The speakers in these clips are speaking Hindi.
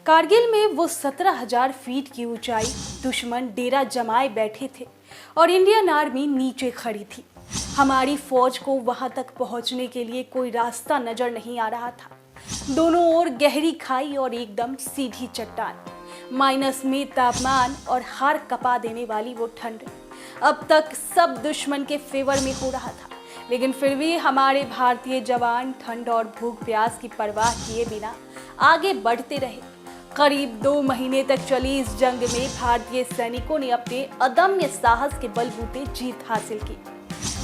कारगिल में वो 17,000 फीट की ऊंचाई, दुश्मन डेरा जमाए बैठे थे और इंडियन आर्मी नीचे खड़ी थी। हमारी फौज को वहां तक पहुंचने के लिए कोई रास्ता नजर नहीं आ रहा था। दोनों ओर गहरी खाई और एकदम सीधी चट्टान, माइनस में तापमान और हार कपा देने वाली वो ठंड। अब तक सब दुश्मन के फेवर में हो रहा था, लेकिन फिर भी हमारे भारतीय जवान ठंड और भूख प्यास की परवाह किए बिना आगे बढ़ते रहे। करीब 2 महीने तक चली इस जंग में भारतीय सैनिकों ने अपने अदम्य साहस के बलबूते जीत हासिल की।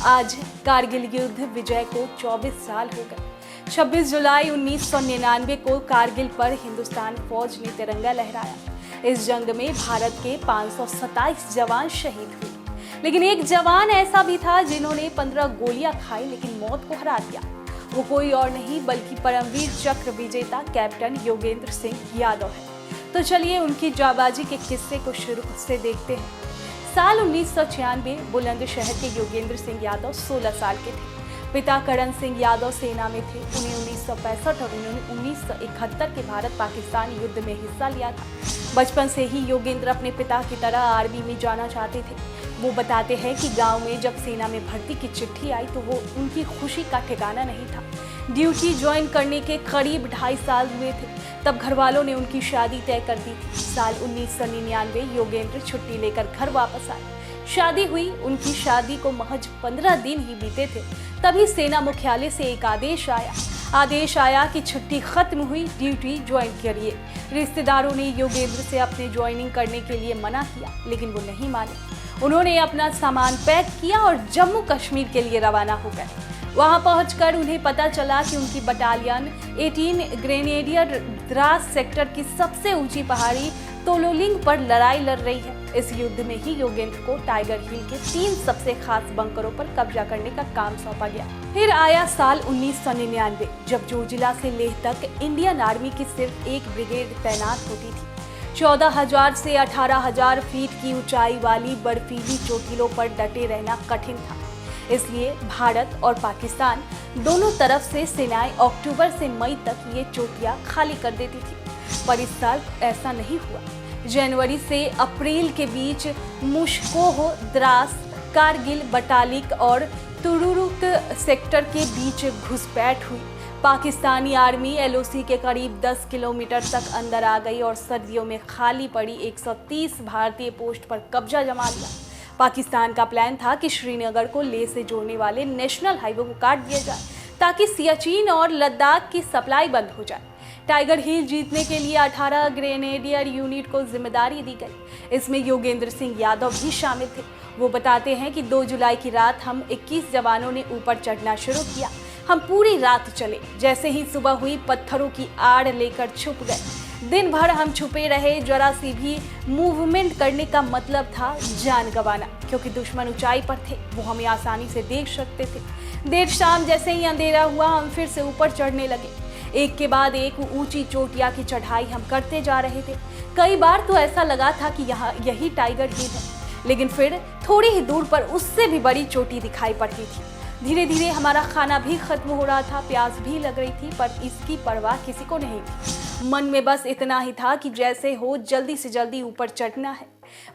आज कारगिल युद्ध विजय को 24 साल हो गए। 26 जुलाई 1999 को कारगिल पर हिंदुस्तान फौज ने तिरंगा लहराया। इस जंग में भारत के 527 जवान शहीद हुए, लेकिन एक जवान ऐसा भी था जिन्होंने 15 गोलियां खाई लेकिन मौत को हरा दिया। वो कोई और नहीं बल्कि परमवीर चक्र विजेता कैप्टन योगेंद्र सिंह यादव है। तो चलिए उनकी जाबाजी के किस्से को शुरू से देखते हैं। साल 1996, बुलंदशहर के योगेंद्र सिंह यादव 16 साल के थे। पिता करण सिंह यादव सेना में थे। उन्हें 1965 और 1971 के भारत पाकिस्तान युद्ध में हिस्सा लिया था। बचपन से ही योगेंद्र अपने पिता की तरह आर्मी में जाना चाहते थे। वो बताते हैं कि गांव में जब सेना में भर्ती की चिट्ठी आई तो वो उनकी खुशी का ठिकाना नहीं था। ड्यूटी ज्वाइन करने के करीब 2.5 साल हुए थे तब घर वालों ने उनकी शादी तय कर दी थी। साल 1999 योगेंद्र छुट्टी लेकर घर वापस आए। शादी हुई। उनकी शादी को महज 15 दिन ही बीते थे तभी सेना मुख्यालय से एक आदेश आया कि छुट्टी खत्म हुई, ड्यूटी ज्वाइन करिए। रिश्तेदारों ने योगेंद्र से अपने ज्वाइनिंग करने के लिए मना किया, लेकिन वो नहीं माने। उन्होंने अपना सामान पैक किया और जम्मू कश्मीर के लिए रवाना हो गए। वहां पहुंचकर उन्हें पता चला कि उनकी बटालियन 18 ग्रेनेडियर द्रास सेक्टर की सबसे ऊंची पहाड़ी तोलोलिंग पर लड़ाई लड़ रही है। इस युद्ध में ही योगेंद्र को टाइगर हिल के 3 सबसे खास बंकरों पर कब्जा करने का काम सौंपा गया। फिर आया साल 1999, जब जोजिला से लेह तक इंडियन आर्मी की सिर्फ एक ब्रिगेड तैनात होती थी। 14,000 से 18,000 फीट की ऊंचाई वाली बर्फीली चोटिलों पर डटे रहना कठिन था। इसलिए भारत और पाकिस्तान दोनों तरफ से सेनाएं अक्टूबर से मई तक ये चोटियां खाली कर देती थी, पर इस साल ऐसा नहीं हुआ। जनवरी से अप्रैल के बीच मुश्कोह, द्रास, कारगिल, बटालिक और तुरुरुक सेक्टर के बीच घुसपैठ हुई। पाकिस्तानी आर्मी एलओसी के करीब 10 किलोमीटर तक अंदर आ गई और सर्दियों में खाली पड़ी 130 भारतीय पोस्ट पर कब्जा जमा लिया। पाकिस्तान का प्लान था कि श्रीनगर को लेह से जोड़ने वाले नेशनल हाईवे को काट दिया जाए ताकि सियाचिन और लद्दाख की सप्लाई बंद हो जाए। टाइगर हिल जीतने के लिए 18 ग्रेनेडियर यूनिट को जिम्मेदारी दी गई। इसमें योगेंद्र सिंह यादव भी शामिल थे। वो बताते हैं कि 2 जुलाई की रात हम 21 जवानों ने ऊपर चढ़ना शुरू किया। हम पूरी रात चले। जैसे ही सुबह हुई पत्थरों की आड़ लेकर छुप गए। दिन भर हम छुपे रहे। जरा सी भी मूवमेंट करने का मतलब था जान गंवाना, क्योंकि दुश्मन ऊंचाई पर थे, वो हमें आसानी से देख सकते थे। देर शाम जैसे ही अंधेरा हुआ हम फिर से ऊपर चढ़ने लगे। एक के बाद एक ऊंची चोटियां की चढ़ाई हम करते जा रहे थे। कई बार तो ऐसा लगा था कि यही टाइगर हिल है, लेकिन फिर थोड़ी ही दूर पर उससे भी बड़ी चोटी दिखाई पड़ती थी। धीरे धीरे हमारा खाना भी खत्म हो रहा था, प्यास भी लग रही थी, पर इसकी परवाह किसी को नहीं थी। मन में बस इतना ही था कि जैसे हो जल्दी से जल्दी ऊपर चढ़ना है।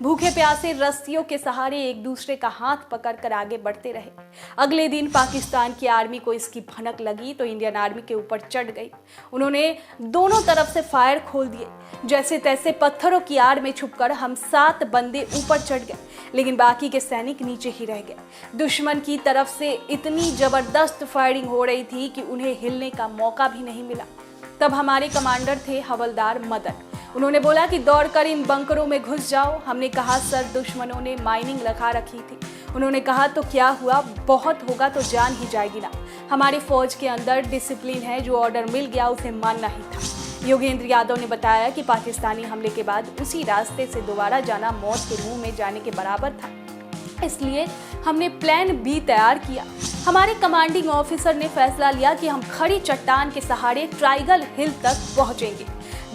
भूखे प्यासे रस्सियों के सहारे एक दूसरे का हाथ पकड़कर आगे बढ़ते रहे। अगले दिन पाकिस्तान की आर्मी को इसकी भनक लगी तो इंडियन आर्मी के ऊपर चढ़ गई। उन्होंने दोनों तरफ से फायर खोल दिए। जैसे तैसे पत्थरों की आड़ में छुपकर हम 7 बंदे ऊपर चढ़ गए, लेकिन बाकी के सैनिक नीचे ही रह गए। दुश्मन की तरफ से इतनी जबरदस्त फायरिंग हो रही थी कि उन्हें हिलने का मौका भी नहीं मिला। तब हमारे कमांडर थे हवलदार मदन। उन्होंने बोला कि दौड़कर इन बंकरों में घुस जाओ। हमने कहा सर, दुश्मनों ने माइनिंग लगा रखी थी। उन्होंने कहा तो क्या हुआ, बहुत होगा तो जान ही जाएगी ना। हमारी फौज के अंदर डिसिप्लिन है, जो ऑर्डर मिल गया उसे मानना ही था। योगेंद्र यादव ने बताया कि पाकिस्तानी हमले के बाद उसी रास्ते से दोबारा जाना मौत के मुंह में जाने के बराबर था, इसलिए हमने प्लान बी तैयार किया। हमारे कमांडिंग ऑफिसर ने फैसला लिया कि हम खड़ी चट्टान के सहारे टाइगर हिल तक पहुंचेंगे।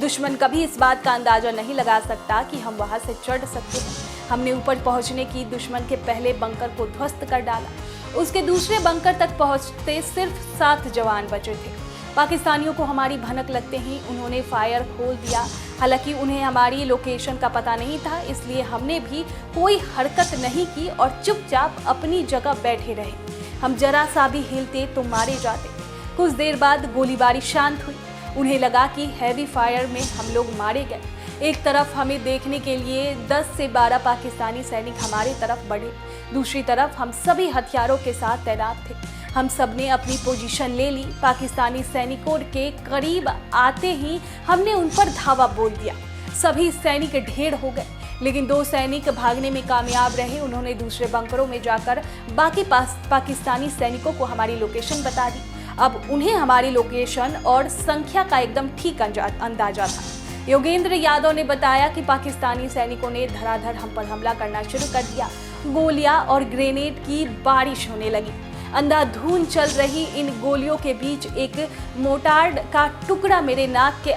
दुश्मन कभी इस बात का अंदाजा नहीं लगा सकता कि हम वहां से चढ़ सकते हैं। हमने ऊपर पहुंचने की दुश्मन के पहले बंकर को ध्वस्त कर डाला। उसके दूसरे बंकर तक पहुंचते सिर्फ 7 जवान बचे थे। पाकिस्तानियों को हमारी भनक लगते ही उन्होंने फायर खोल दिया। हालांकि उन्हें हमारी लोकेशन का पता नहीं था, इसलिए हमने भी कोई हरकत नहीं की और चुपचाप अपनी जगह बैठे रहे। हम जरा सा भी हिलते तो मारे जाते। कुछ देर बाद गोलीबारी शांत हुई। उन्हें लगा कि हैवी फायर में हम लोग मारे गए। एक तरफ हमें देखने के लिए 10 से 12 पाकिस्तानी सैनिक हमारे तरफ बढ़े, दूसरी तरफ हम सभी हथियारों के साथ तैनात थे। हम सब ने अपनी पोजीशन ले ली। पाकिस्तानी सैनिकों के करीब आते ही हमने उन पर धावा बोल दिया। सभी सैनिक ढेर हो गए, लेकिन 2 सैनिक भागने में कामयाब रहे। उन्होंने दूसरे बंकरों में जाकर बाकी पाकिस्तानी सैनिकों को हमारी लोकेशन बता दी। अब उन्हें हमारी लोकेशन और संख्या का एकदम ठीक अंदाजा था। योगेंद्र यादव ने बताया कि पाकिस्तानी सैनिकों ने धड़ाधड़ हम पर हमला करना शुरू कर दिया। गोलियां और ग्रेनेड की बारिश होने लगी। अंधाधुंध चल रही इन गोलियों के बीच एक मोर्टार का टुकड़ा मेरे नाक के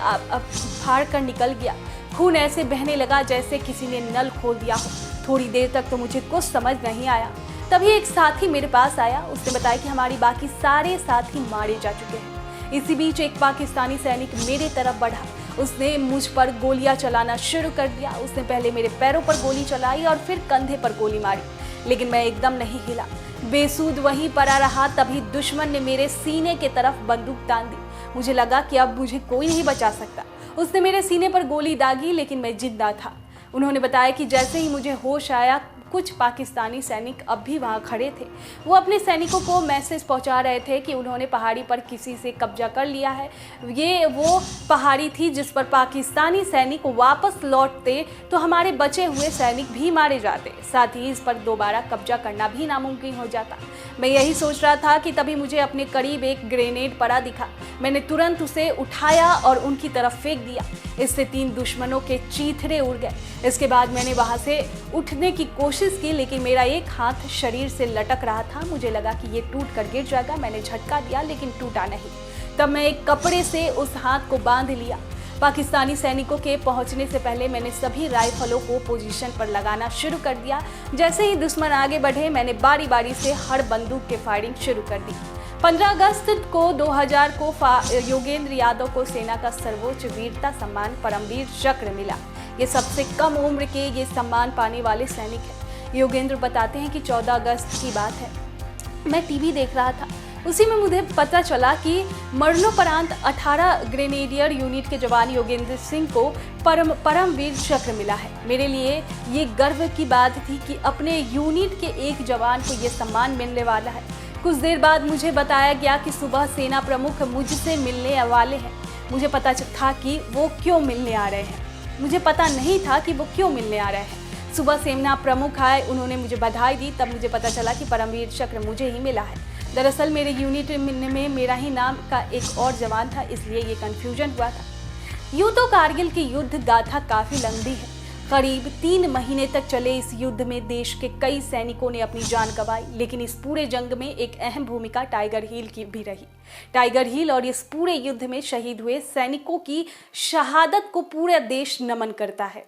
फाड़ कर निकल गया। खून ऐसे बहने लगा जैसे किसी ने नल खोल दिया हो। थोड़ी देर तक तो मुझे कुछ समझ नहीं आया। तभी एक साथी मेरे पास आया। उसने बताया कि हमारी बाकी सारे साथी मारे जा चुके हैं। इसी बीच एक पाकिस्तानी सैनिक मेरे तरफ बढ़ा। उसने मुझ पर गोलियां चलाना शुरू कर दिया। उसने पहले मेरे पैरों पर गोली चलाई और फिर कंधे पर गोली मारी, लेकिन मैं एकदम नहीं हिला, बेसूद वहीं पड़ा रहा। तभी दुश्मन ने मेरे सीने के तरफ बंदूक तान दी। मुझे लगा कि अब मुझे कोई नहीं बचा सकता। उसने मेरे सीने पर गोली दागी, लेकिन मैं जिंदा था। उन्होंने बताया कि जैसे ही मुझे होश आया, कुछ पाकिस्तानी सैनिक अब भी वहां खड़े थे। वो अपने सैनिकों को मैसेज पहुंचा रहे थे कि उन्होंने पहाड़ी पर किसी से कब्जा कर लिया है। ये वो पहाड़ी थी जिस पर पाकिस्तानी सैनिक वापस लौटते तो हमारे बचे हुए सैनिक भी मारे जाते, साथ ही इस पर दोबारा कब्जा करना भी नामुमकिन हो जाता। मैं यही सोच रहा था कि तभी मुझे अपने करीब एक ग्रेनेड पड़ा दिखा। मैंने तुरंत उसे उठाया और उनकी तरफ फेंक दिया। इससे 3 दुश्मनों के चीथड़े उड़ गए। इसके बाद मैंने वहां से उठने की कोशिश की, लेकिन मेरा एक हाथ शरीर से लटक रहा था। मुझे लगा कि ये टूट कर गिर जाएगा। मैंने झटका दिया, लेकिन टूटा नहीं। तब मैं एक कपड़े से उस हाथ को बांध लिया। पाकिस्तानी सैनिकों के पहुंचने से पहले मैंने सभी राइफलों को पोजीशन पर लगाना शुरू कर दिया। जैसे ही दुश्मन आगे बढ़े, मैंने बारी बारी से हर बंदूक के फायरिंग शुरू कर दी। 15 अगस्त को 2000 को योगेंद्र यादव को सेना का सर्वोच्च वीरता सम्मान परमवीर चक्र मिला। ये सबसे कम उम्र के ये सम्मान पाने वाले सैनिक हैं। योगेंद्र बताते हैं कि 14 अगस्त की बात है। मैं टीवी देख रहा था। उसी में मुझे पता चला कि मरणोपरांत 18 ग्रेनेडियर यूनिट के जवान योगेंद्र सिंह को परमवीर चक्र मिला है। मेरे लिए ये गर्व की बात थी कि अपने यूनिट के एक जवान को ये सम्मान मिलने वाला है। कुछ देर बाद मुझे बताया गया कि सुबह सेना प्रमुख मुझसे मिलने वाले हैं। मुझे पता था कि वो क्यों मिलने आ रहे हैं। मुझे पता नहीं था कि वो क्यों मिलने आ रहे हैं। सुबह सेना प्रमुख आए, उन्होंने मुझे बधाई दी। तब मुझे पता चला कि परमवीर चक्र मुझे ही मिला है। दरअसल मेरे यूनिट में मेरा ही नाम का एक और जवान था, इसलिए ये कन्फ्यूजन हुआ था। यूं तो कारगिल की युद्ध गाथा काफ़ी लंबी है। करीब 3 महीने तक चले इस युद्ध में देश के कई सैनिकों ने अपनी जान गंवाई, लेकिन इस पूरे जंग में एक अहम भूमिका टाइगर हिल की भी रही। टाइगर हिल और इस पूरे युद्ध में शहीद हुए सैनिकों की शहादत को पूरा देश नमन करता है।